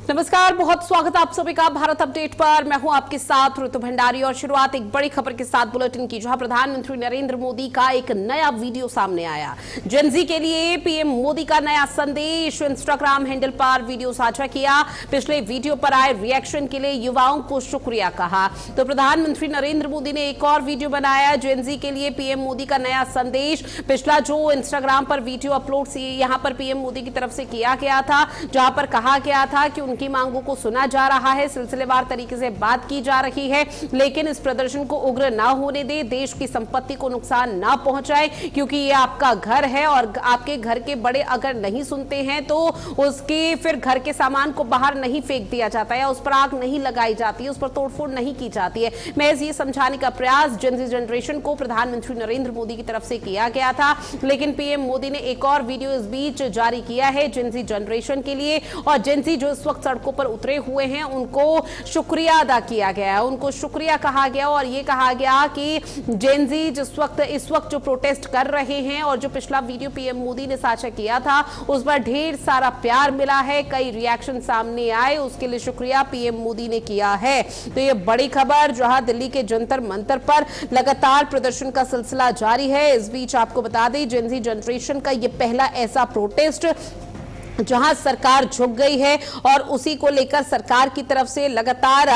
नमस्कार, बहुत स्वागत आप सभी का भारत अपडेट पर। मैं हूं आपके साथ ऋतु भंडारी और शुरुआत एक बड़ी खबर के साथ बुलेटिन की, जहां प्रधानमंत्री नरेंद्र मोदी का एक नया वीडियो सामने आया। जेनजी के लिए पीएम मोदी का नया संदेश, इंस्टाग्राम हैंडल पर वीडियो साझा किया। पिछले वीडियो पर आए रिएक्शन के लिए युवाओं को शुक्रिया कहा। तो प्रधानमंत्री नरेंद्र मोदी ने एक और वीडियो बनाया, जेनजी के लिए पीएम मोदी का नया संदेश। पिछला जो इंस्टाग्राम पर वीडियो अपलोड यहां पर पीएम मोदी की तरफ से किया गया था, जहां पर कहा गया था कि उनकी मांगों को सुना जा रहा है, सिलसिलेवार तरीके से बात की जा रही है, लेकिन इस प्रदर्शन को उग्र ना होने दे, देश की संपत्ति को नुकसान ना पहुंचाए, क्योंकि ये आपका घर है और आपके घर के बड़े अगर नहीं सुनते हैं तो उसके फिर घर के सामान को बाहर नहीं फेंक दिया जाता है, उस पर आग नहीं लगाई जाती है, उस पर तोड़फोड़ नहीं की जाती है। महज ये समझाने का प्रयास जेनजी जनरेशन को प्रधानमंत्री नरेंद्र मोदी की तरफ से किया गया था, लेकिन पीएम मोदी ने एक और वीडियो इस बीच जारी किया है जेनजी जनरेशन के लिए। और जेनजी जो इस वक्त सड़कों पर उतरे हुए हैं, उनको शुक्रिया अदा किया गया है, उनको शुक्रिया कहा गया और ये कहा गया कि जेनजी इस वक्त जो प्रोटेस्ट कर रहे हैं और जो पिछला वीडियो पीएम मोदी ने साझा किया था उस पर ढेर सारा प्यार मिला है, कई रिएक्शन सामने आए, उसके लिए शुक्रिया पीएम मोदी ने किया है। तो ये बड़ी खबर, जहां दिल्ली के जंतर मंतर पर लगातार प्रदर्शन का सिलसिला जारी है। इस बीच आपको बता दें, जेनजी जनरेशन का ये पहला ऐसा प्रोटेस्ट जहां सरकार झुक गई है और उसी को लेकर सरकार की तरफ से लगातार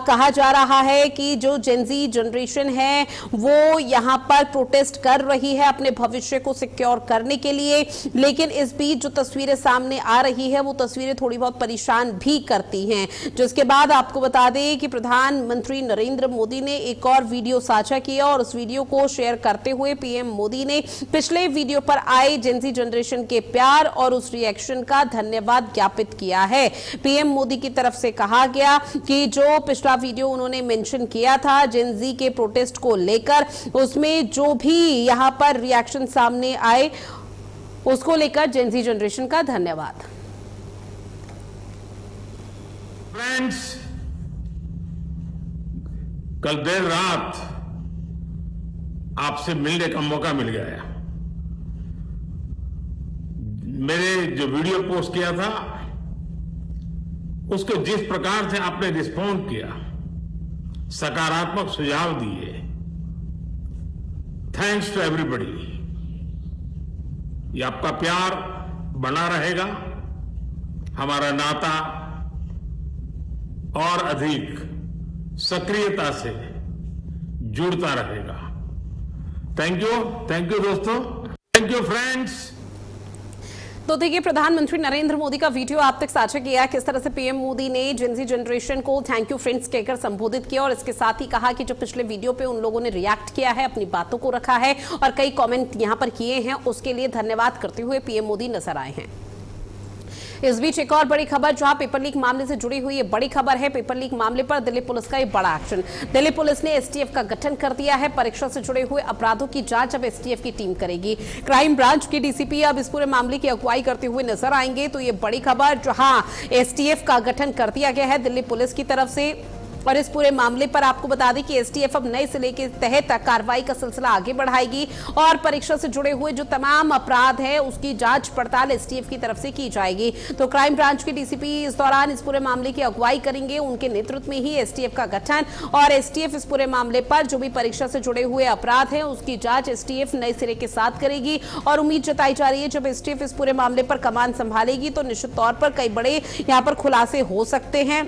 कहा जा रहा है कि जो जेनजी जनरेशन है वो यहां पर प्रोटेस्ट कर रही है अपने भविष्य को सिक्योर करने के लिए। लेकिन इस बीच जो तस्वीरें सामने आ रही है वो तस्वीरें थोड़ी बहुत परेशान भी करती हैं, जिसके बाद आपको बता दें कि प्रधानमंत्री नरेंद्र मोदी ने एक और वीडियो साझा किया और उस वीडियो को शेयर करते हुए पीएम मोदी ने पिछले वीडियो पर आए जेनजी जनरेशन के प्यार और उस रिएक्शन का धन्यवाद ज्ञापित किया है। पीएम मोदी की तरफ से कहा गया कि जो पिछला वीडियो उन्होंने मेंशन किया था जेनजी के प्रोटेस्ट को लेकर, उसमें जो भी यहां पर रिएक्शन सामने आए उसको लेकर जेनजी जनरेशन का धन्यवाद। फ्रेंड्स, कल देर रात आपसे मिलने का मौका मिल गया। मेरे जो वीडियो पोस्ट किया था उसको जिस प्रकार से आपने रिस्पॉन्ड किया, सकारात्मक सुझाव दिए, थैंक्स टू एवरीबॉडी। ये आपका प्यार बना रहेगा, हमारा नाता और अधिक सक्रियता से जुड़ता रहेगा। थैंक यू दोस्तों, थैंक यू फ्रेंड्स। तो देखिए, प्रधानमंत्री नरेंद्र मोदी का वीडियो आप तक साझा किया, किस तरह से पीएम मोदी ने जेनजी जनरेशन को थैंक यू फ्रेंड्स कहकर संबोधित किया और इसके साथ ही कहा कि जो पिछले वीडियो पे उन लोगों ने रिएक्ट किया है, अपनी बातों को रखा है और कई कमेंट यहां पर किए हैं, उसके लिए धन्यवाद करते हुए पीएम मोदी नजर आए हैं। इस बीच एक और बड़ी खबर, जहां पेपर लीक मामले से जुड़ी हुई ये बड़ी खबर है। पेपर लीक मामले पर दिल्ली पुलिस का एक बड़ा एक्शन। दिल्ली पुलिस ने एसटीएफ का गठन कर दिया है। परीक्षा से जुड़े हुए अपराधों की जांच अब एसटीएफ की टीम करेगी। क्राइम ब्रांच के डीसीपी अब इस पूरे मामले की अगुवाई करते हुए नजर आएंगे। तो ये बड़ी खबर, जहां एसटीएफ का गठन कर दिया गया है दिल्ली पुलिस की तरफ से, और इस पूरे मामले पर आपको बता दें कि एसटीएफ अब नए सिले के तहत कार्रवाई का सिलसिला आगे बढ़ाएगी और परीक्षा से जुड़े हुए जो तमाम अपराध है उसकी जांच पड़ताल एसटीएफ की तरफ से की जाएगी। तो क्राइम ब्रांच के डीसीपी इस दौरान इस पूरे मामले की अगुवाई करेंगे, उनके नेतृत्व में ही एसटीएफ का गठन और एसटीएफ इस पूरे मामले पर जो भी परीक्षा से जुड़े हुए अपराध है उसकी जांच एसटीएफ नए सिरे के साथ करेगी। और उम्मीद जताई जा रही है जब एसटीएफ इस पूरे मामले पर कमान संभालेगी तो निश्चित तौर पर कई बड़े यहाँ पर खुलासे हो सकते हैं।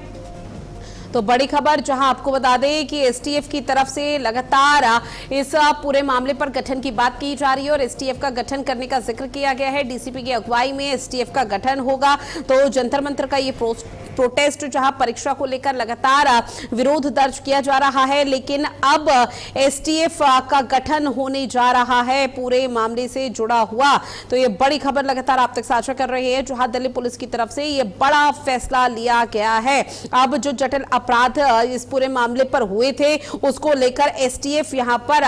तो बड़ी खबर, जहां आपको बता दें कि एसटीएफ की तरफ से लगातार इस पूरे मामले पर गठन की बात की जा रही है और एसटीएफ का गठन करने का जिक्र किया गया है। डीसीपी की अगुवाई में एसटीएफ का गठन होगा। तो जंतर मंतर का ये प्रोटेस्ट, जहां परीक्षा को लेकर लगातार विरोध दर्ज किया जा रहा है, लेकिन अब एसटीएफ का गठन होने जा रहा है पूरे मामले से जुड़ा हुआ। तो ये बड़ी खबर लगातार आप तक साझा कर रहे हैं, जहां दिल्ली पुलिस की तरफ से ये बड़ा फैसला लिया गया है। अब जो जटिल अपराध इस पूरे मामले पर हुए थे उसको लेकर एसटीएफ यहां पर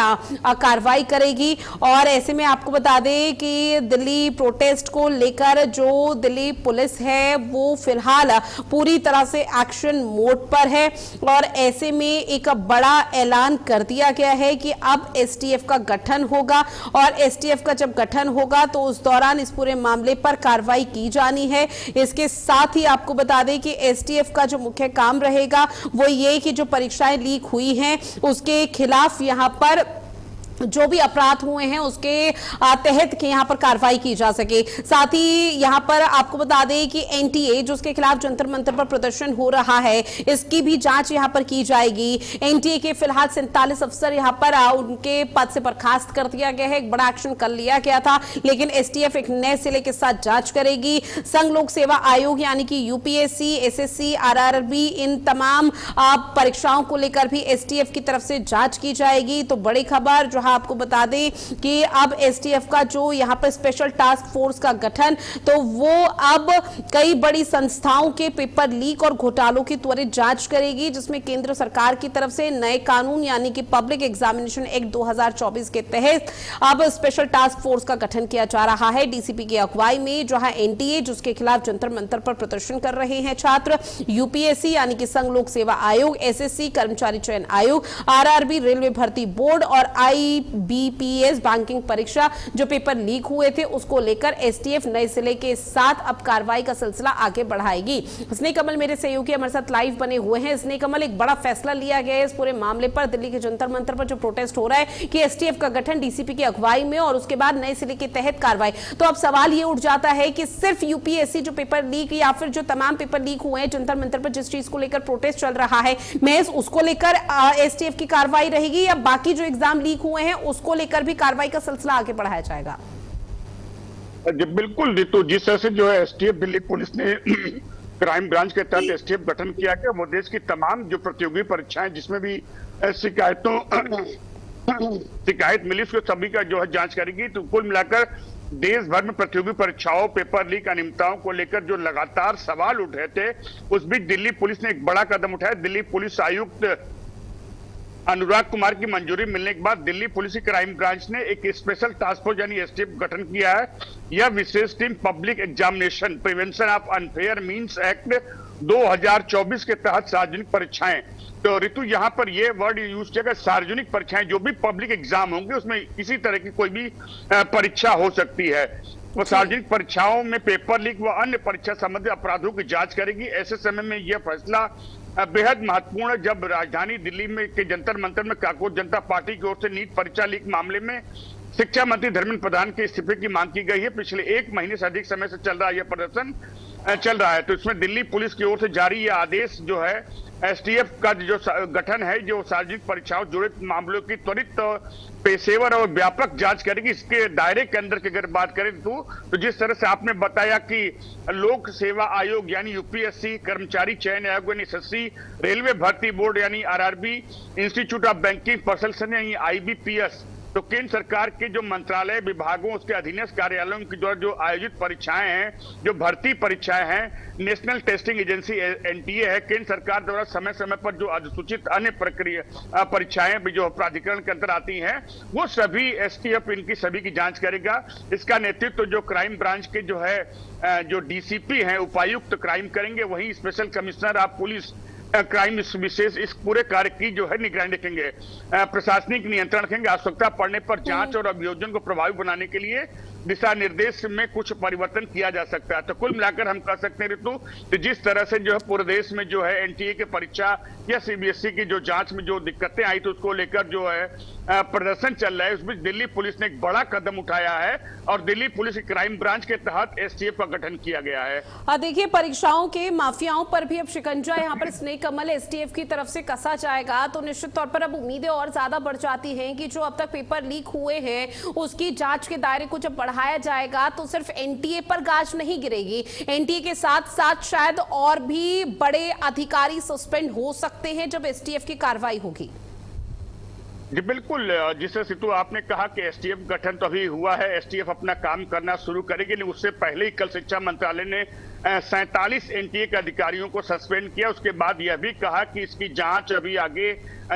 कार्रवाई करेगी। और ऐसे में आपको बता दें कि दिल्ली प्रोटेस्ट को लेकर जो दिल्ली पुलिस है वो फिलहाल पूरी तरह से एक्शन मोड पर है और ऐसे में एक बड़ा ऐलान कर दिया गया है कि अब एसटीएफ का गठन होगा और एसटीएफ का जब गठन होगा तो उस दौरान इस पूरे मामले पर कार्रवाई की जानी है। इसके साथ ही आपको बता दें कि एसटीएफ का जो मुख्य काम रहेगा वो ये कि जो परीक्षाएं लीक हुई हैं उसके खिलाफ यहां पर जो भी अपराध हुए हैं उसके तहत के यहां पर कार्रवाई की जा सके। साथ ही यहां पर आपको बता दें कि एनटीए जो उसके खिलाफ जंतर मंतर पर प्रदर्शन हो रहा है इसकी भी जांच यहां पर की जाएगी। एनटीए के फिलहाल 47 अफसर यहां पर उनके पद से बर्खास्त कर दिया गया है। एक बड़ा एक्शन कर लिया गया था लेकिन एसटीएफ एक नए सिले के साथ जांच करेगी। संघ लोक सेवा आयोग यानी कि यूपीएससी, एसएससी, आरआरबी इन तमाम परीक्षाओं को लेकर भी एसटीएफ की तरफ से जांच की जाएगी। तो बड़ी खबर जो आपको बता दें कि अब एसटीएफ का जो यहां पर स्पेशल टास्क फोर्स का गठन तो वो अब कई बड़ी संस्थाओं के पेपर लीक और घोटालों की त्वरित जांच करेगी जिसमें केंद्र सरकार की तरफ से नए कानून यानी कि पब्लिक एग्जामिनेशन एक्ट 2024 के तहत अब स्पेशल टास्क फोर्स का गठन किया जा रहा है डीसीपी की अगुवाई में। जहां एनटीए जिसके खिलाफ जंतर मंतर पर प्रदर्शन कर रहे हैं छात्र, यूपीएससी यानी कि संघ लोक सेवा आयोग, एसएससी कर्मचारी चयन आयोग, आरआरबी रेलवे भर्ती बोर्ड और आईबीपीएस बैंकिंग परीक्षा जो पेपर लीक हुए थे उसको लेकर एसटीएफ नए सिले के साथ अब कार्रवाई का सिलसिला आगे बढ़ाएगी। स्नेह कमल मेरे सहयोगी हमारे साथ लाइव बने हुए हैं। स्नेह कमल, एक बड़ा फैसला लिया गया है इस पूरे मामले पर, दिल्ली के जंतर मंतर पर जो प्रोटेस्ट हो रहा है कि एसटीएफ का गठन डीसीपी की अगुवाई में और उसके बाद नए सिले के तहत कार्रवाई। तो अब सवाल ये उठ जाता है कि सिर्फ यूपीएससी जो पेपर लीक या फिर जो तमाम पेपर लीक हुए हैं जंतर मंतर पर जिस चीज को लेकर प्रोटेस्ट चल रहा है महज उसको लेकर एसटीएफ की कार्रवाई रहेगी या बाकी जो एग्जाम लीक हुए हैं उसको लेकर भी कार्रवाई का सिलसिला आगे बढ़ाया जाएगा? जी बिल्कुल रितु, जिस तरह से जो है एसटीएफ दिल्ली पुलिस ने क्राइम ब्रांच के तहत एसटीएफ गठन किया गया वो देश की तमाम जो प्रतियोगी परीक्षाएं जिसमें भी शिकायत मिली उसको सभी का जो है जांच करेगी। तो कुल मिलाकर देश भर में प्रतियोगी परीक्षाओं, पेपर लीक, अनियमितताओं को लेकर जो लगातार सवाल उठ रहे थे उस बीच दिल्ली पुलिस ने एक बड़ा कदम उठाया। दिल्ली पुलिस आयुक्त अनुराग कुमार की मंजूरी मिलने के बाद दिल्ली पुलिस की क्राइम ब्रांच ने एक स्पेशल टास्क फोर्स यानी एसटीएफ गठन किया है। यह विशेष team public examination prevention of unfair means act 2024 के तहत सार्वजनिक परीक्षाएं, तो ऋतु यहाँ पर यह वर्ड यूज किया, सार्वजनिक परीक्षाएं जो भी पब्लिक एग्जाम होंगे उसमें किसी तरह की कोई भी परीक्षा हो सकती है। वो सार्वजनिक परीक्षाओं में पेपर लीक व अन्य परीक्षा संबंधी अपराधों की जांच करेगी। ऐसे समय में यह फैसला बेहद महत्वपूर्ण है जब राजधानी दिल्ली में के जंतर मंतर में कांग्रेस जनता पार्टी की ओर से नीट परीक्षा लीक मामले में शिक्षा मंत्री धर्मेंद्र प्रधान के इस्तीफे की मांग की गई है। पिछले 1 महीने से अधिक समय से चल रहा यह प्रदर्शन चल रहा है। तो इसमें दिल्ली पुलिस की ओर से जारी यह आदेश जो है एसटीएफ का जो गठन है जो सार्वजनिक परीक्षाओं जुड़े मामलों की त्वरित पेशेवर और व्यापक जांच करेगी। इसके दायरे के अंदर की अगर बात करें तो जिस तरह से आपने बताया कि लोक सेवा आयोग यानी यूपीएससी, कर्मचारी चयन आयोग यानी एसएससी, रेलवे भर्ती बोर्ड यानी RRB, institute of banking personal यानी आईबीपीएस, तो केंद्र सरकार के जो मंत्रालय, विभागों, उसके अधीनस्थ कार्यालयों के द्वारा जो आयोजित परीक्षाएं हैं, जो भर्ती परीक्षाएं हैं, नेशनल टेस्टिंग एजेंसी एनटीए है, केंद्र सरकार द्वारा समय समय पर जो अधिसूचित अन्य प्रक्रिया परीक्षाएं भी जो प्राधिकरण के अंतर आती हैं वो सभी एसटीएफ इनकी सभी की जांच करेगा। इसका नेतृत्व जो क्राइम ब्रांच के जो है जो डीसीपी हैं, उपायुक्त क्राइम करेंगे, वही special commissioner of police crime विशेष इस पूरे कार्य की जो है निगरानी रखेंगे, प्रशासनिक नियंत्रण रखेंगे। आवश्यकता पड़ने पर जांच और अभियोजन को प्रभावी बनाने के लिए दिशा निर्देश में कुछ परिवर्तन किया जा सकता है। तो कुल मिलाकर हम कह सकते हैं ऋतु कि जिस तरह से जो है पूरे देश में जो है एनटीए की परीक्षा या सीबीएसई की जो जांच में जो दिक्कतें आई तो उसको लेकर जो है प्रदर्शन चल रहा है, उस बीच दिल्ली पुलिस ने एक बड़ा कदम उठाया है और दिल्ली पुलिस की क्राइम ब्रांच के तहत एसटीएफ का गठन किया गया है। देखिए, परीक्षाओं के माफियाओं पर भी अब शिकंजा यहाँ पर स्नेह कमल एसटीएफ की तरफ से कसा जाएगा, तो निश्चित तौर पर अब उम्मीदें और ज्यादा बढ़ जाती हैं कि जो अब तक पेपर लीक हुए हैं उसकी जांच के दायरे को जब बढ़ाया जाएगा तो सिर्फ एनटीए पर गाज नहीं गिरेगी, एनटीए के साथ साथ शायद और भी बड़े अधिकारी सस्पेंड हो सकते हैं जब एसटीएफ की कार्रवाई होगी। जी बिल्कुल, जिसे सितु आपने कहा कि एसटीएफ गठन तो अभी हुआ है, एसटीएफ अपना काम करना शुरू करेगी, लेकिन उससे पहले ही कल शिक्षा मंत्रालय ने 47 एनटीए के अधिकारियों को सस्पेंड किया। उसके बाद यह भी कहा कि इसकी जांच अभी आगे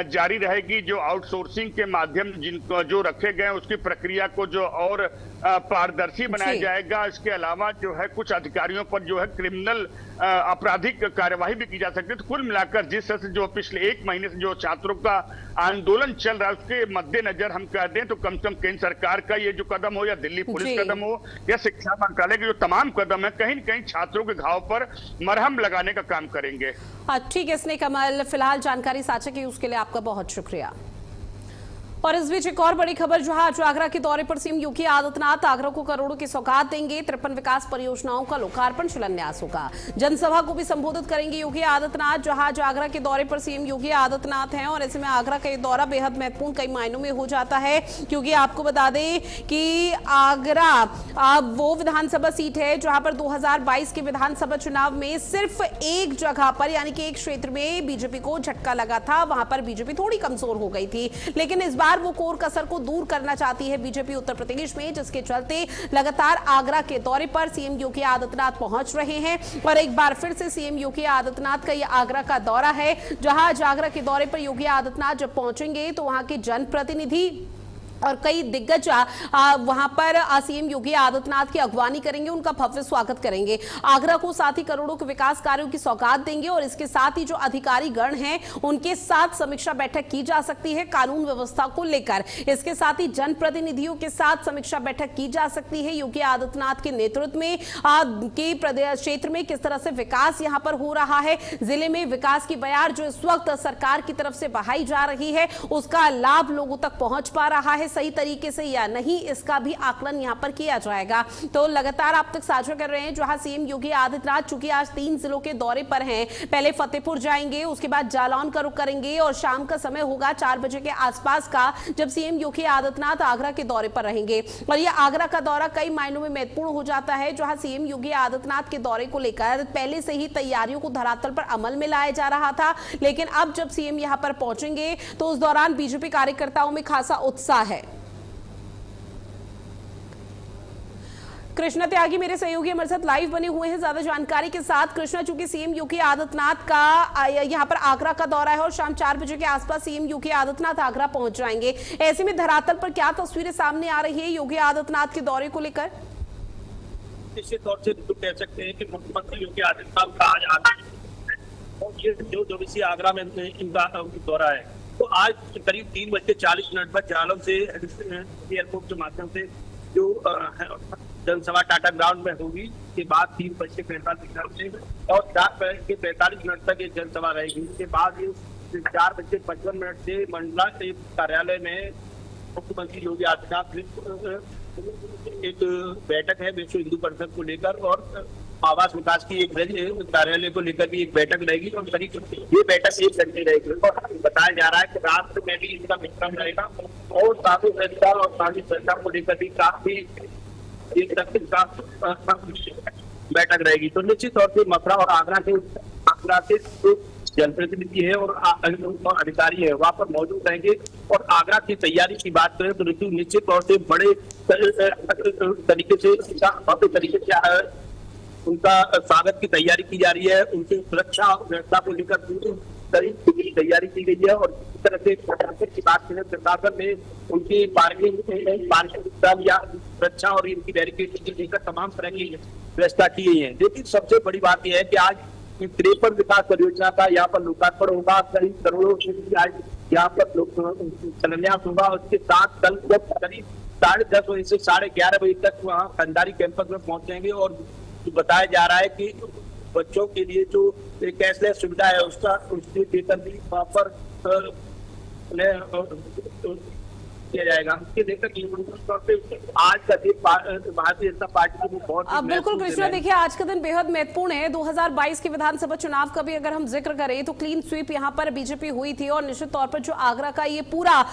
जारी रहेगी। जो आउटसोर्सिंग के माध्यम जिनको जो रखे गए उसकी प्रक्रिया को जो और पारदर्शी बनाया जाएगा। इसके अलावा जो है कुछ अधिकारियों पर जो है क्रिमिनल आपराधिक कार्यवाही भी की जा सकती है। तो कुल मिलाकर जिस तरह से जो पिछले 1 महीने से जो छात्रों का आंदोलन चल रहा है उसके मद्देनजर हम कह दें तो कम से कम केंद्र सरकार का ये जो कदम हो या दिल्ली पुलिस कदम हो या शिक्षा मंत्रालय के जो तमाम कदम है कहीं न कहीं छात्रों के घाव पर मरहम लगाने का काम करेंगे। ठीक है स्नेह कमल, फिलहाल जानकारी साझा की उसके लिए आपका बहुत शुक्रिया। और इस बीच एक और बड़ी खबर, जो आज आगरा के दौरे पर सीएम योगी आदित्यनाथ आगरा को करोड़ों की सौगात देंगे। 53 विकास परियोजनाओं का लोकार्पण शिलान्यास होगा। जनसभा को भी संबोधित करेंगे योगी आदित्यनाथ। जहां आगरा के दौरे पर सीएम योगी आदित्यनाथ हैं और ऐसे में आगरा का ये दौरा बेहद महत्वपूर्ण कई मायनों में हो जाता है, क्योंकि आपको बता दें कि आगरा वो विधानसभा सीट है जहां पर 2022 के विधानसभा चुनाव में सिर्फ एक जगह पर यानी कि एक क्षेत्र में बीजेपी को झटका लगा था। वहां पर बीजेपी थोड़ी कमजोर हो गई थी, लेकिन इस बार वो कोर कसर को दूर करना चाहती है बीजेपी उत्तर प्रदेश में, जिसके चलते लगातार आगरा के दौरे पर सीएम योगी आदित्यनाथ पहुंच रहे हैं। और एक बार फिर से सीएम योगी आदित्यनाथ का यह आगरा का दौरा है, जहां आगरा के दौरे पर योगी आदित्यनाथ जब पहुंचेंगे तो वहां के जनप्रतिनिधि और कई दिग्गज वहां पर सीएम योगी आदित्यनाथ की अगवानी करेंगे, उनका भव्य स्वागत करेंगे। आगरा को साथ ही करोड़ों के विकास कार्यों की सौगात देंगे और इसके साथ ही जो अधिकारी गण हैं उनके साथ समीक्षा बैठक की जा सकती है कानून व्यवस्था को लेकर। इसके साथ ही जनप्रतिनिधियों के साथ समीक्षा बैठक की जा सकती है योगी आदित्यनाथ के नेतृत्व में के प्रदेश क्षेत्र में किस तरह से विकास यहां पर हो रहा है। जिले में विकास की बयार जो इस वक्त सरकार की तरफ से बहाई जा रही है उसका लाभ लोगों तक पहुंच पा रहा है सही तरीके से या नहीं, इसका भी आकलन यहां पर किया जाएगा। तो लगातार आप तक साझा कर रहे हैं जहां सीएम योगी आदित्यनाथ चूंकि आज 3 जिलों के दौरे पर हैं, पहले फतेहपुर जाएंगे, उसके बाद जालौन का रुख करेंगे और शाम का समय होगा 4 बजे के आसपास का जब सीएम योगी आदित्यनाथ आगरा के दौरे पर रहेंगे। और यह आगरा का दौरा कई मायनों में महत्वपूर्ण हो जाता है, जहां सीएम योगी आदित्यनाथ के दौरे को लेकर पहले से ही तैयारियों को धरातल पर अमल में लाया जा रहा था, लेकिन अब जब सीएम यहां पर पहुंचेंगे तो उस दौरान बीजेपी कार्यकर्ताओं में खासा उत्साह है। कृष्णा त्यागी मेरे सहयोगी हमारे साथ लाइव बने हुए हैं ज्यादा जानकारी के साथ। कृष्णा, चूंकि सीएम योगी आदित्यनाथ का यहां पर आगरा का दौरा है और शाम 4 बजे के आसपास सीएम योगी आदित्यनाथ आगरा पहुंच जाएंगे, ऐसे में धरातल पर क्या तस्वीरें सामने आ रही है योगी आदित्यनाथ के दौरे को लेकर? निश्चित तौर से तो कह सकते हैं कि मुख्यमंत्री योगी आदित्यनाथ का आज आगरा और ये जो दिवसीय आगरा में इनका दौरा है, तो आज करीब 3:40 पर जालौन से एयरपोर्ट के माध्यम से जो जनसभा टाटा ग्राउंड में होगी, के बाद 3:45 से और 4:45 तक ये जनसभा रहेगी। इसके बाद 4:55 से मंडला कार्यालय में मुख्यमंत्री योगी आदित्यनाथ एक बैठक है विश्व हिंदू परिषद को लेकर और आवास विकास की एक कार्यालय को लेकर भी एक बैठक रहेगी और करीब ये बैठक 1 घंटे रहेगी। और बताया जा रहा है कि रात में भी इसका विक्रम रहेगा और साधु संस्था और साधु संस्था को लेकर भी काफी बैठक रहेगी। तो निश्चित तौर से मथुरा और आगरा के जो जनप्रतिनिधि है और अधिकारी है वहां पर मौजूद रहेंगे। और आगरा की तैयारी की बात करें तो निश्चित तौर से बड़े तरीके से उनका स्वागत की तैयारी की जा रही है, उनकी सुरक्षा व्यवस्था को लेकर पूरी तैयारी की गई है। और इस तरह से की बात करें प्रशासन ने उनकी पार्किंग या सुरक्षा और इनकी बैरिकेड को लेकर तमाम तरह की व्यवस्था की गई है। लेकिन सबसे बड़ी बात यह है कि आज 53 विकास परियोजना का यहाँ पर लोकार्पण होगा, करीब करोड़ों आज यहाँ पर शिलान्यास होगा। उसके साथ कल करीब 10:30 बजे से 11:30 बजे तक वहाँ खंडारी कैंपस में पहुंचेंगे। और बताया जा रहा है कि बच्चों के लिए जो कैशलेस सुविधा है उसके लेकर भी वहाँ पर किया जाएगा। उसके लेकर आज का दिन भारतीय जनता पार्टी को बहुत बिल्कुल कृष्णा, देखिए आज का दिन बेहद महत्वपूर्ण है। 2022 के विधानसभा चुनाव का भी अगर हम जिक्र करें तो क्लीन स्वीप यहां पर बीजेपी हुई थी और निश्चित तौर पर जो आगरा का ये पूरा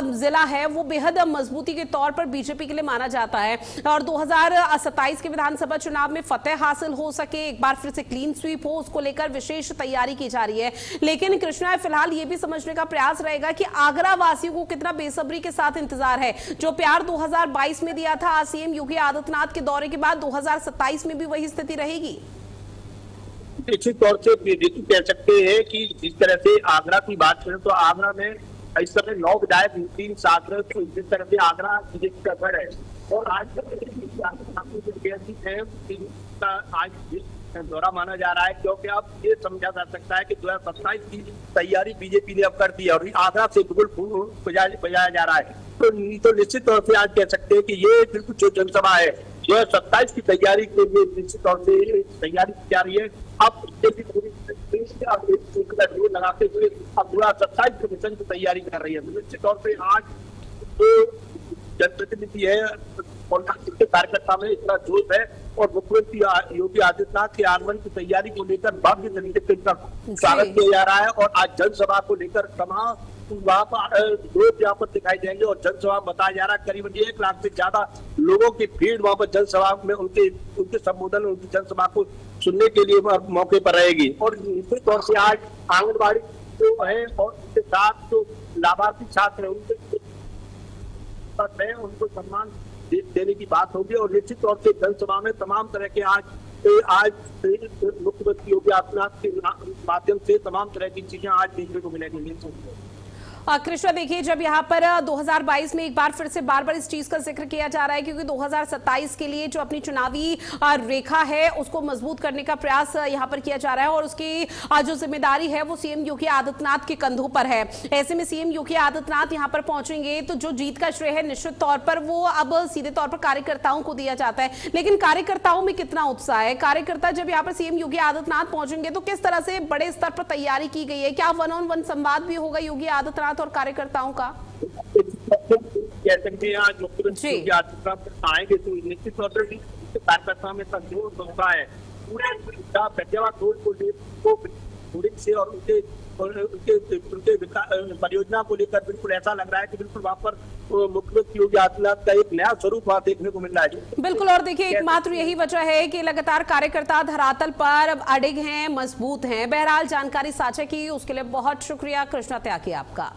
जिला है वो बेहद मजबूती के तौर पर बीजेपी के लिए माना जाता है। और 2027 के विधानसभा चुनाव में फतेह हासिल हो सके, एक बार फिर से क्लीन स्वीप हो, उसको लेकर विशेष तैयारी की जा रही है। लेकिन कृष्णा, फिलहाल ये भी समझने का प्रयास रहेगा कि आगरा वासियों को कितना बेसब्री के साथ इंतजार है। जो प्यार 2022 में दिया था सीएम योगी आदित्यनाथ के दौरे के बाद 2027 में भी वही स्थिति रहेगी। निश्चित तौर से कह सकते हैं कि जिस तरह से आगरा की बात करें तो आगरा में इस समय 9 विधायक 3 सांसद, जिस तरह से आगरा बीजेपी का गढ़ है और आज आज दौरा माना जा रहा है, क्योंकि अब ये समझा जा सकता है कि 2027 की तैयारी बीजेपी ने अब कर दी है और आगरा से बिल्कुल बजाया जा रहा है। तो निश्चित तौर से आज कह सकते हैं कि ये बिल्कुल जो जनसभा है 2027 की तैयारी के लिए निश्चित तौर से तैयारी की जा रही है। अब लगाते हुए अब 2027 के मिशन की तैयारी कर रही है। निश्चित तौर से आज जो जनप्रतिनिधि है और कार्यकर्ता में इतना जोश है और मुख्यमंत्री योगी आदित्यनाथ के आगमन की तैयारी को लेकर भव्य तरीके से स्वागत किया जा रहा है। और आज जनसभा को लेकर तमाम वहाँ पर लोग यहाँ पर दिखाई देंगे और जनसभा बताया जा रहा है करीबन 1 लाख से ज्यादा लोगों की भीड़ वहाँ पर जनसभा में उनके संबोधन उनकी जनसभा को सुनने के लिए मौके पर रहेगी। और निश्चित तौर से आज आंगनबाड़ी जो है और उनके साथ जो लाभार्थी छात्र है उनको सम्मान देने की बात होगी। और निश्चित तौर से जनसभा में तमाम तरह के आज मुख्यमंत्री योगी आदित्यनाथ के माध्यम से तमाम तरह की चीजें आज देखने को मिलेंगी। कृष्णा, देखिए, जब यहाँ पर 2022 में एक बार फिर से बार बार इस चीज का जिक्र किया जा रहा है क्योंकि 2027 के लिए जो अपनी चुनावी रेखा है उसको मजबूत करने का प्रयास यहाँ पर किया जा रहा है और उसकी जो जिम्मेदारी है वो सीएम योगी आदित्यनाथ के कंधों पर है। ऐसे में सीएम योगी आदित्यनाथ यहाँ पर पहुंचेंगे तो जो जीत का श्रेय है निश्चित तौर पर वो अब सीधे तौर पर कार्यकर्ताओं को दिया जाता है। लेकिन कार्यकर्ताओं में कितना उत्साह है? कार्यकर्ता जब यहाँ पर सीएम योगी आदित्यनाथ पहुंचेंगे तो किस तरह से बड़े स्तर पर तैयारी की गई है? क्या 1-on-1 संवाद भी होगा योगी आदित्यनाथ और कार्यकर्ताओं का? कह सकते हैं आज मुख्यमंत्री योगी आदित्यनाथ आएंगे तो निश्चित तौर पर कार्यकर्ताओं में जोश होता है। पूरे से और उनके परियोजना को लेकर बिल्कुल ऐसा लग रहा है कि बिल्कुल वहाँ पर मुख्यमंत्री योगी आदित्यनाथ का एक नया स्वरूप वहाँ देखने को मिल रहा है। बिल्कुल, और देखिए एकमात्र यही वजह है कि लगातार कार्यकर्ता धरातल पर अडिग हैं, मजबूत हैं। बहरहाल जानकारी साझा की उसके लिए बहुत शुक्रिया कृष्णा त्यागी आपका।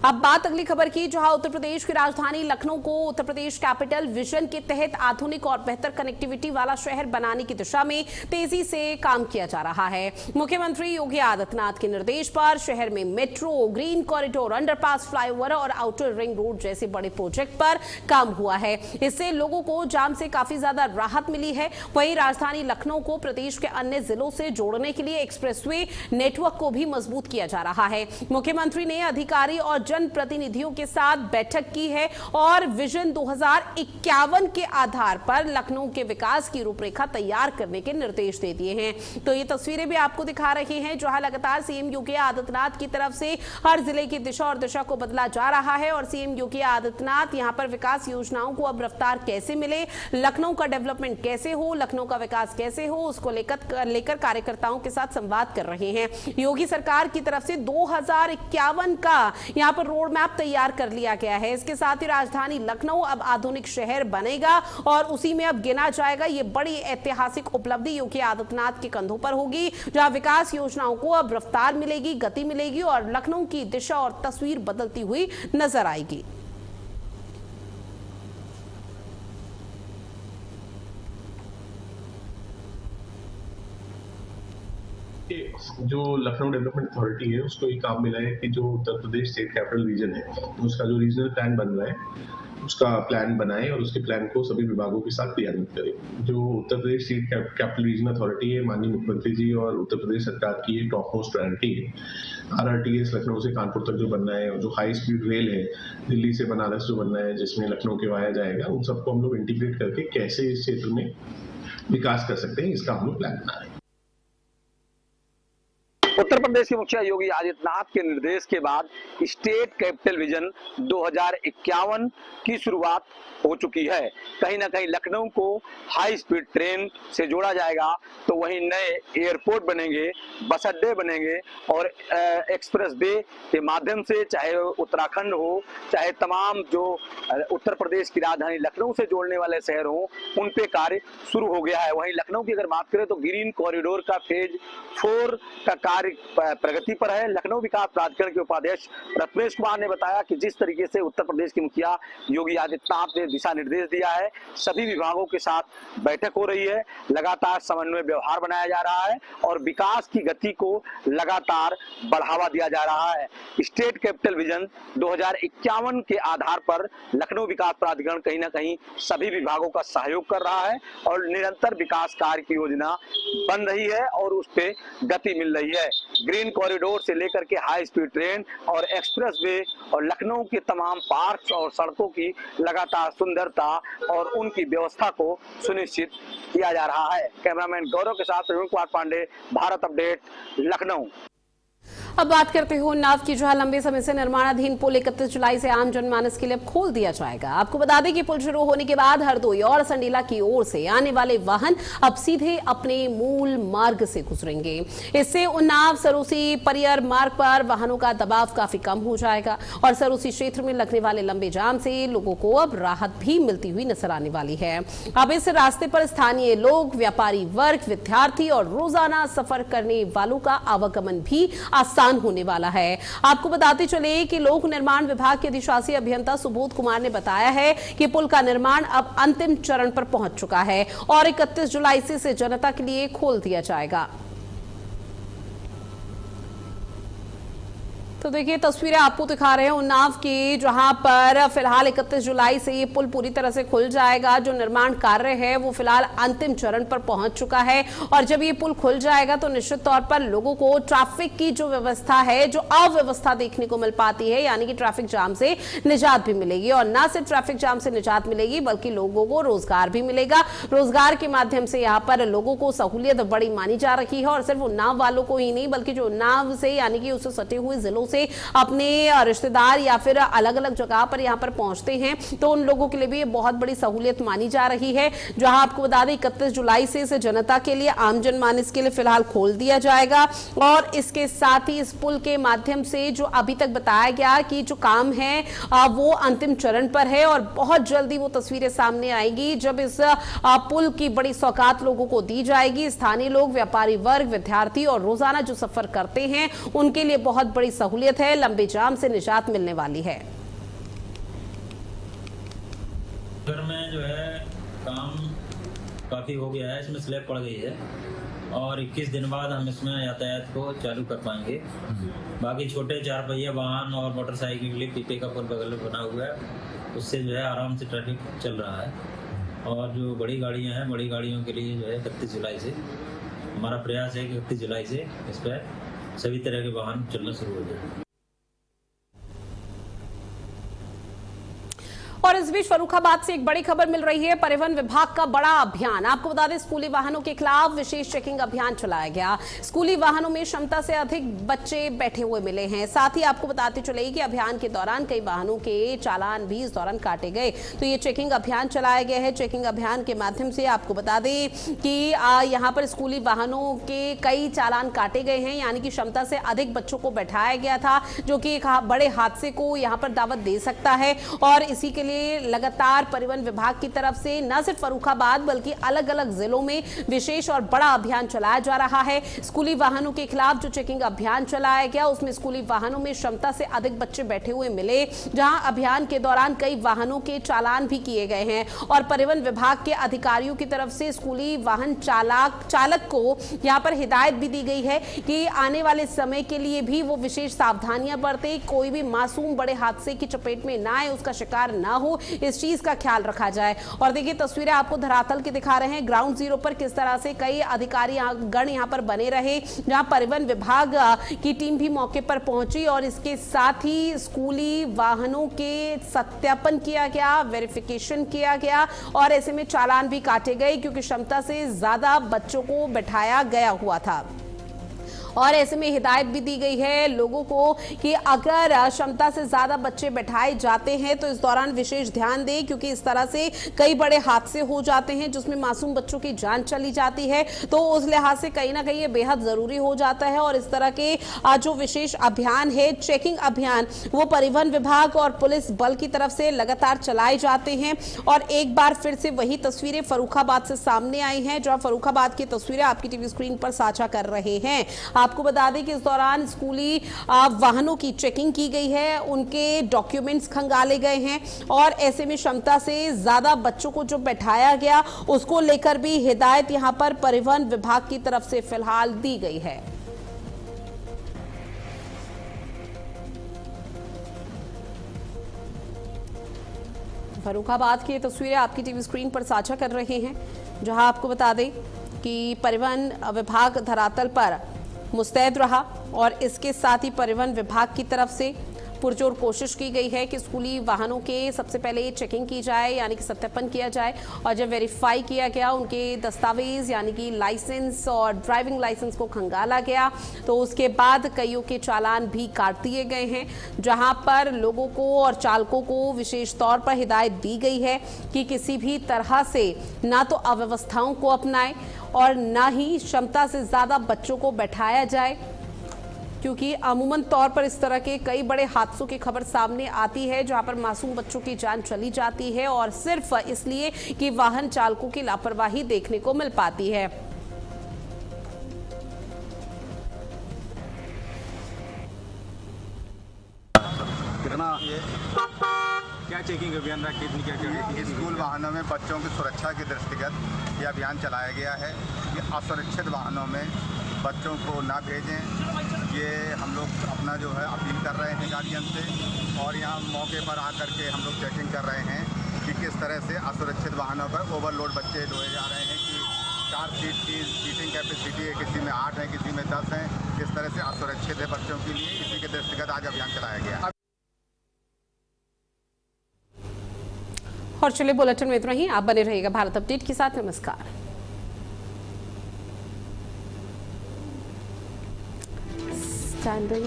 अब बात अगली खबर की, जहां उत्तर प्रदेश की राजधानी लखनऊ को उत्तर प्रदेश कैपिटल विजन के तहत आधुनिक और बेहतर कनेक्टिविटी वाला शहर बनाने की दिशा में तेजी से काम किया जा रहा है। मुख्यमंत्री योगी आदित्यनाथ के निर्देश पर शहर में metro, green corridor, underpass, flyover और आउटर रिंग रोड जैसे बड़े प्रोजेक्ट पर काम हुआ है। इससे लोगों को जाम से काफी ज्यादा राहत मिली है। वहीं राजधानी लखनऊ को प्रदेश के अन्य जिलों से जोड़ने के लिए एक्सप्रेसवे नेटवर्क को भी मजबूत किया जा रहा है। मुख्यमंत्री ने अधिकारी और जनप्रतिनिधियों के साथ बैठक की है और विजन 2051 के आधार पर लखनऊ के विकास की रूपरेखा तैयार करने के निर्देश दे दिए हैं। तो ये तस्वीरें भी आपको दिखा रहे हैं जहां लगातार सीएम योगी आदित्यनाथ की तरफ से हर जिले की दिशा और दिशा को बदला जा रहा है और सीएम योगी आदित्यनाथ यहां पर विकास योजनाओं को अब रफ्तार कैसे मिले, लखनऊ का डेवलपमेंट कैसे हो, लखनऊ का विकास कैसे हो, उसको लेकर कार्यकर्ताओं के साथ संवाद कर रहे हैं। योगी सरकार की तरफ से 2051 का यहां पर रोड मैप तैयार कर लिया गया है। इसके साथ ही राजधानी लखनऊ अब आधुनिक शहर बनेगा और उसी में अब गिना जाएगा। ये बड़ी ऐतिहासिक उपलब्धि योगी आदित्यनाथ के कंधों पर होगी, जहां विकास योजनाओं को अब रफ्तार मिलेगी, गति मिलेगी और लखनऊ की दिशा और तस्वीर बदलती हुई नजर आएगी। जो लखनऊ डेवलपमेंट अथॉरिटी है उसको ये काम मिला है कि जो Uttar Pradesh state capital region है उसका जो रीजनल प्लान बन रहा है उसका प्लान बनाए और उसके प्लान को सभी विभागों के साथ क्रियान्वित करे। जो Uttar Pradesh state capital region authority है, माननीय मुख्यमंत्री जी और उत्तर प्रदेश सरकार की ये टॉप मोस्ट प्रायोरिटी है। RRTS लखनऊ से कानपुर तक जो बनना है और जो हाई स्पीड रेल है दिल्ली से बनारस जो बनना है जिसमें लखनऊ के वाया जाएगा, उन सबको हम लोग इंटीग्रेट करके कैसे इस क्षेत्र में विकास कर सकते हैं इसका हम लोग प्लान बना रहे हैं। उत्तर प्रदेश के मुखिया योगी आदित्यनाथ के निर्देश के बाद स्टेट कैपिटल विजन 2051 की शुरुआत हो चुकी है। कहीं ना कहीं लखनऊ को हाई स्पीड ट्रेन से जोड़ा जाएगा, तो वहीं नए एयरपोर्ट बनेंगे, बस अड्डे बनेंगे और एक्सप्रेस वे के माध्यम से चाहे उत्तराखंड हो चाहे तमाम जो उत्तर प्रदेश की राजधानी लखनऊ से जोड़ने वाले शहर हो उन पे कार्य शुरू हो गया है। वहीं लखनऊ की अगर बात करें तो ग्रीन कॉरिडोर का फेज 4 का कार्य कार्य प्रगति पर है। लखनऊ विकास प्राधिकरण के उपाध्यक्ष रत्नेश कुमार ने बताया कि जिस तरीके से उत्तर प्रदेश के मुखिया योगी आदित्यनाथ ने दिशा निर्देश दिया है, सभी विभागों के साथ बैठक हो रही है, लगातार समन्वय व्यवहार बनाया जा रहा है और विकास की गति को लगातार बढ़ावा दिया जा रहा है। स्टेट कैपिटल विजन 2051 के आधार पर लखनऊ विकास प्राधिकरण कहीं ना कहीं सभी विभागों का सहयोग कर रहा है और निरंतर विकास कार्य की योजना बन रही है और उस पे गति मिल रही है। ग्रीन कॉरिडोर से लेकर के हाई स्पीड ट्रेन और एक्सप्रेस वे और लखनऊ के तमाम पार्क्स और सड़कों की लगातार सुंदरता और उनकी व्यवस्था को सुनिश्चित किया जा रहा है। कैमरामैन गौरव के साथ प्रवीण कुमार पांडे, भारत अपडेट, लखनऊ। अब बात करते हो उन्नाव की, जहां लंबे समय से निर्माणाधीन पुल 31 जुलाई से आम जनमानस के लिए खोल दिया जाएगा। आपको बता दें कि पुल शुरू होने के बाद हरदोई और संडीला की ओर से आने वाले वाहन अब सीधे अपने मूल मार्ग से गुजरेंगे। इससे उन्नाव सरोसी परियर मार्ग पर वाहनों का दबाव काफी कम हो जाएगा और सरोसी क्षेत्र में लगने वाले लंबे जाम से लोगों को अब राहत भी मिलती हुई नजर आने वाली है। अब इस रास्ते पर स्थानीय लोग, व्यापारी वर्ग, विद्यार्थी और रोजाना सफर करने वालों का आवागमन भी आसान होने वाला है। आपको बताते चले कि लोक निर्माण विभाग के अधिशासी अभियंता सुबोध कुमार ने बताया है कि पुल का निर्माण अब अंतिम चरण पर पहुंच चुका है और 31 जुलाई से इसे जनता के लिए खोल दिया जाएगा। तो देखिए तस्वीरें आपको दिखा रहे हैं उन्नाव की, जहां पर फिलहाल 31 जुलाई से ये पुल पूरी तरह से खुल जाएगा। जो निर्माण कार्य है वो फिलहाल अंतिम चरण पर पहुंच चुका है और जब ये पुल खुल जाएगा तो निश्चित तौर पर लोगों को ट्रैफिक की जो व्यवस्था है, जो अव्यवस्था देखने को मिल पाती है, यानी कि ट्रैफिक जाम से निजात भी मिलेगी और न सिर्फ ट्रैफिक जाम से निजात मिलेगी बल्कि लोगों को रोजगार भी मिलेगा। रोजगार के माध्यम से यहाँ पर लोगों को सहूलियत बड़ी मानी जा रही है और सिर्फ उन्नाव वालों को ही नहीं बल्कि जो उन्नाव से यानी कि उससे सटे हुए जिलों से अपने रिश्तेदार या फिर अलग अलग जगह पर यहां पर पहुंचते हैं तो उन लोगों के लिए भी बहुत बड़ी सहूलियत मानी जा रही है। जहां आपको बता दें 31 जुलाई से इसे जनता के लिए, आम जनमानस के लिए फिलहाल खोल दिया जाएगा और इसके साथ ही इस पुल के माध्यम से जो अभी तक बताया गया कि जो काम है वो अंतिम चरण पर है और बहुत जल्दी वो तस्वीरें सामने आएगी जब इस पुल की बड़ी सौगात लोगों को दी जाएगी। स्थानीय लोग, व्यापारी वर्ग, विद्यार्थी और रोजाना जो सफर करते हैं उनके लिए बहुत बड़ी सहूलियत है, लंबे जाम से निजात मिलने वाली है। घर में जो है काम काफी हो गया है, इसमें स्लैब पड़ गई है और 21 दिन बाद हम इसमें यातायात को चालू कर पाएंगे। बाकी छोटे 4 पहिया वाहन और मोटरसाइकिल के लिए पीपे का पुल बगल में बना हुआ है, उससे जो है आराम से ट्रैफिक चल रहा है। और जो बड़ी गाड़ियां हैं, बड़ी गाड़ियों के लिए जो है 31 जुलाई से हमारा प्रयास है कि 31 जुलाई से इस पर सभी तरह के वाहन चलना शुरू हो जाए। और इस बीच फर्रुखाबाद से एक बड़ी खबर मिल रही है। परिवहन विभाग का बड़ा अभियान, आपको बता दें स्कूली वाहनों के खिलाफ विशेष चेकिंग अभियान चलाया गया। स्कूली वाहनों में क्षमता से अधिक बच्चे बैठे हुए मिले हैं। साथ ही आपको बताते चले कि अभियान के दौरान कई वाहनों के चालान भी इस दौरान काटे गए। तो ये चेकिंग अभियान चलाया गया है। चेकिंग अभियान के माध्यम से आपको बता दें कि यहाँ पर स्कूली वाहनों के कई चालान काटे गए हैं, यानी कि क्षमता से अधिक बच्चों को बैठाया गया था, जो कि एक बड़े हादसे को यहाँ पर दावत दे सकता है। और इसी के लिए लगातार परिवहन विभाग की तरफ से न सिर्फ फर्रुखाबाद बल्कि अलग अलग जिलों में विशेष और बड़ा अभियान चलाया जा रहा है। स्कूली वाहनों के खिलाफ जो चेकिंग अभियान चलाया गया उसमें स्कूली वाहनों में क्षमता से अधिक बच्चे बैठे हुए मिले, जहां अभियान के दौरान कई वाहनों के चालान भी किए गए हैं। और परिवहन विभाग के अधिकारियों की तरफ से स्कूली वाहन चालक को यहां पर हिदायत भी दी गई है कि आने वाले समय के लिए भी वो विशेष सावधानियां बरते, कोई भी मासूम बड़े हादसे की चपेट में ना आए, उसका शिकार ना हो, इस चीज का ख्याल रखा जाए। और देखिए तस्वीरें आपको धरातल की दिखा रहे हैं, ग्राउंड जीरो पर किस तरह से कई अधिकारी गण यहाँ पर बने रहे, जहां परिवहन विभाग की टीम भी मौके पर पहुंची और इसके साथ ही स्कूली वाहनों के सत्यापन किया गया, वेरिफिकेशन किया गया और ऐसे में चालान भी काटे गए क्योंकि क्षमता से ज्यादा बच्चों को बैठाया गया हुआ था। और ऐसे में हिदायत भी दी गई है लोगों को कि अगर क्षमता से ज्यादा बच्चे बैठाए जाते हैं तो इस दौरान विशेष ध्यान दें, क्योंकि इस तरह से कई बड़े हादसे हो जाते हैं जिसमें मासूम बच्चों की जान चली जाती है। तो उस लिहाज से कहीं ना कहीं ये बेहद जरूरी हो जाता है और इस तरह के जो विशेष अभियान है, चेकिंग अभियान, वो परिवहन विभाग और पुलिस बल की तरफ से लगातार चलाए जाते हैं। और एक बार फिर से वही तस्वीरें फर्रुखाबाद से सामने आई हैं, जहां फर्रुखाबाद की तस्वीरें आपकी टीवी स्क्रीन पर साझा कर रहे हैं। आपको बता दें कि इस दौरान स्कूली वाहनों की चेकिंग की गई है, उनके डॉक्यूमेंट्स खंगाले गए हैं और ऐसे में क्षमता से ज्यादा बच्चों को जो बैठाया गया उसको लेकर भी हिदायत यहां पर परिवहन विभाग की तरफ से फिलहाल दी गई है। फर्रुखाबाद की तस्वीरें आपकी टीवी स्क्रीन पर साझा कर रहे हैं, जहां आपको बता दें कि परिवहन विभाग धरातल पर मुस्तैद रहा और इसके साथ ही परिवहन विभाग की तरफ से पुरजोर कोशिश की गई है कि स्कूली वाहनों के सबसे पहले चेकिंग की जाए, यानी कि सत्यापन किया जाए और जब वेरीफाई किया गया उनके दस्तावेज यानी कि लाइसेंस और ड्राइविंग लाइसेंस को खंगाला गया तो उसके बाद कईयों के चालान भी काट दिए गए हैं, जहां पर लोगों को और चालकों को विशेष तौर पर हिदायत दी गई है कि किसी भी तरह से ना तो अव्यवस्थाओं को अपनाएं और ना ही क्षमता से ज्यादा बच्चों को बैठाया जाए, क्योंकि अमूमन तौर पर इस तरह के कई बड़े हादसों की खबर सामने आती है जहां पर मासूम बच्चों की जान चली जाती है और सिर्फ इसलिए कि वाहन चालकों की लापरवाही देखने को मिल पाती है। कितना क्या चेकिंग अभियान कितनी क्या स्कूल वाहनों में बच्चों की सुरक्षा के दृष्टिगत यह अभियान चलाया गया है कि असुरक्षित वाहनों में बच्चों को ना भेजें। ये हम लोग अपना जो है अपील कर रहे हैं गार्जियन से और यहाँ मौके पर आकर के हम लोग चेकिंग कर रहे हैं कि किस तरह से असुरक्षित वाहनों पर ओवरलोड बच्चे ढोए जा रहे हैं कि 4 सीट की सीटिंग कैपेसिटी है, किसी में 8 है, किसी में 10 है, किस तरह से असुरक्षित है बच्चों के लिए। इसी के दृष्टिगत आज अभियान चलाया गया। और चलिए बुलेटिन में इतना ही, आप बने रहिएगा भारत अपडेट के साथ। नमस्कार। स्टैंडिंग